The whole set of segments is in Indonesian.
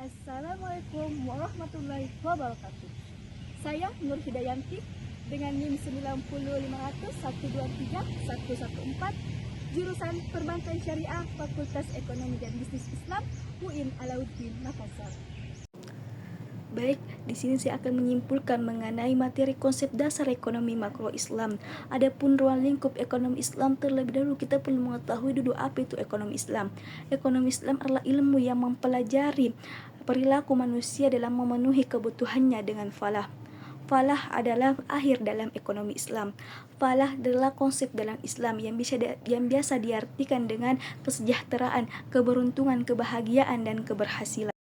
Assalamualaikum warahmatullahi wabarakatuh. Saya Nur Hidayanti dengan NIM 90500123114, jurusan Perbankan Syariah, Fakultas Ekonomi dan Bisnis Islam, UIN Alauddin Makassar. Baik, di sini saya akan menyimpulkan mengenai materi konsep dasar ekonomi makro Islam. Adapun ruang lingkup ekonomi Islam, terlebih dahulu kita perlu mengetahui dulu apa itu ekonomi Islam. Ekonomi Islam adalah ilmu yang mempelajari perilaku manusia dalam memenuhi kebutuhannya dengan falah. Falah adalah akhir dalam ekonomi Islam. Falah adalah konsep dalam Islam yang biasa diartikan dengan kesejahteraan, keberuntungan, kebahagiaan, dan keberhasilan.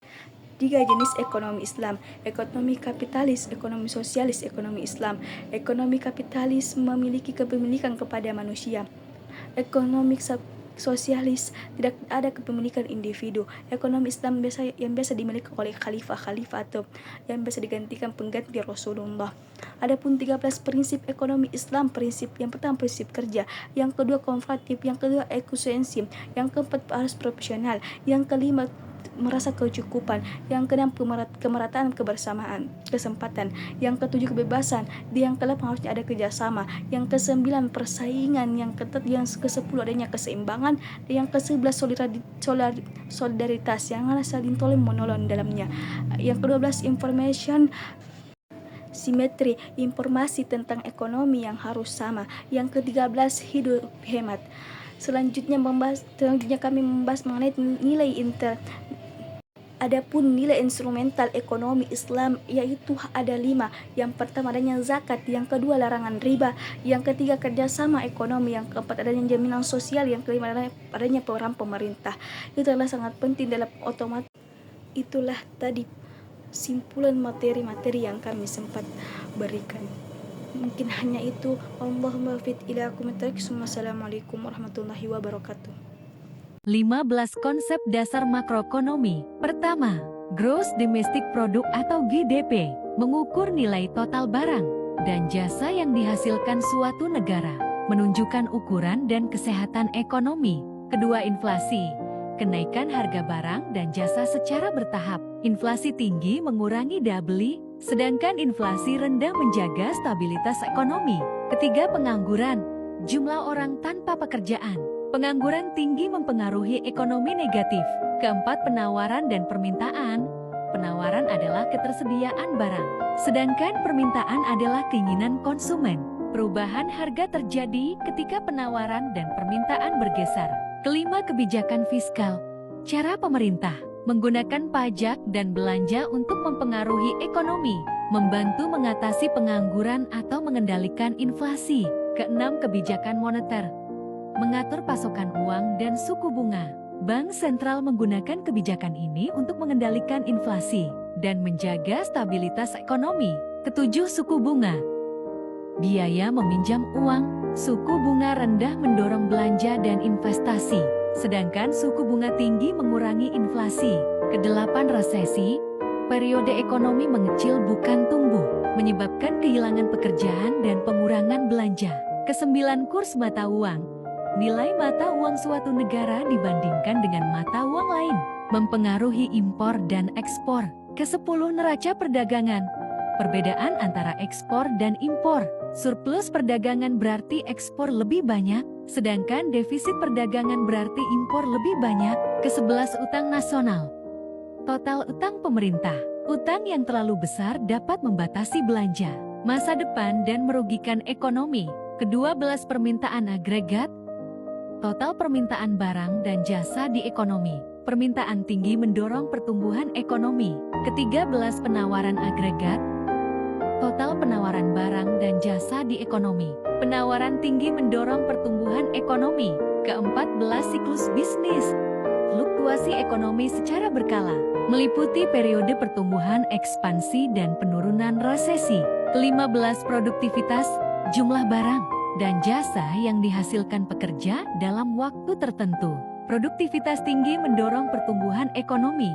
3 jenis ekonomi Islam: ekonomi kapitalis, ekonomi sosialis, ekonomi Islam. Ekonomi kapitalis memiliki kepemilikan kepada manusia. Ekonomi sosialis tidak ada kepemilikan individu. Ekonomi Islam yang biasa dimiliki oleh khalifah atau yang biasa digantikan pengganti Rasulullah. Adapun 13 prinsip ekonomi Islam: prinsip yang pertama prinsip kerja, yang kedua komparatif, yang kedua efisiensi, yang keempat harus profesional, yang kelima merasa kecukupan, yang keenam kemerataan kebersamaan kesempatan, yang ketujuh kebebasan, yang ke-8 harusnya ada kerjasama, yang ke-9 persaingan, yang ketat, yang ke-10 adanya keseimbangan, dan yang ke-11 solidaritas yang ada saling tolong menolong dalamnya, yang ke-12 information simetri, informasi tentang ekonomi yang harus sama, yang ke-13 hidup hemat. Selanjutnya kami membahas mengenai Adapun nilai instrumental ekonomi Islam yaitu ada 5. Yang pertama adanya zakat, yang kedua larangan riba, yang ketiga kerjasama ekonomi, yang keempat adanya jaminan sosial, yang kelima adanya peran pemerintah. Itu adalah sangat penting dalam otomatis. Itulah tadi simpulan materi-materi yang kami sempat berikan. Mungkin hanya itu. Allahumma fit ila Assalamualaikum warahmatullahi wabarakatuh. 15 konsep dasar makroekonomi. Pertama, Gross Domestic Product atau GDP, mengukur nilai total barang dan jasa yang dihasilkan suatu negara, menunjukkan ukuran dan kesehatan ekonomi. Kedua, inflasi, kenaikan harga barang dan jasa secara bertahap. Inflasi tinggi mengurangi daya beli, sedangkan inflasi rendah menjaga stabilitas ekonomi. Ketiga, pengangguran, jumlah orang tanpa pekerjaan. Pengangguran tinggi mempengaruhi ekonomi negatif. Keempat, penawaran dan permintaan. Penawaran adalah ketersediaan barang, sedangkan permintaan adalah keinginan konsumen. Perubahan harga terjadi ketika penawaran dan permintaan bergeser. Kelima, kebijakan fiskal. Cara pemerintah menggunakan pajak dan belanja untuk mempengaruhi ekonomi, membantu mengatasi pengangguran atau mengendalikan inflasi. Keenam, kebijakan moneter, mengatur pasokan uang dan suku bunga. Bank sentral menggunakan kebijakan ini untuk mengendalikan inflasi dan menjaga stabilitas ekonomi. Ketujuh, suku bunga, biaya meminjam uang. Suku bunga rendah mendorong belanja dan investasi, sedangkan suku bunga tinggi mengurangi inflasi. Kedelapan, resesi, periode ekonomi mengecil bukan tumbuh, menyebabkan kehilangan pekerjaan dan pengurangan belanja. Kesembilan, kurs mata uang, nilai mata uang suatu negara dibandingkan dengan mata uang lain, mempengaruhi impor dan ekspor. Ke-10, neraca perdagangan, perbedaan antara ekspor dan impor. Surplus perdagangan berarti ekspor lebih banyak, sedangkan defisit perdagangan berarti impor lebih banyak. Ke-11, utang nasional, total utang pemerintah. Utang yang terlalu besar dapat membatasi belanja, masa depan dan merugikan ekonomi. Ke-12, permintaan agregat, total permintaan barang dan jasa di ekonomi. Permintaan tinggi mendorong pertumbuhan ekonomi. Ke-13, penawaran agregat, total penawaran barang dan jasa di ekonomi. Penawaran tinggi mendorong pertumbuhan ekonomi. Ke-14, siklus bisnis, fluktuasi ekonomi secara berkala, meliputi periode pertumbuhan ekspansi dan penurunan resesi. Ke-15, produktivitas, jumlah barang dan jasa yang dihasilkan pekerja dalam waktu tertentu. Produktivitas tinggi mendorong pertumbuhan ekonomi.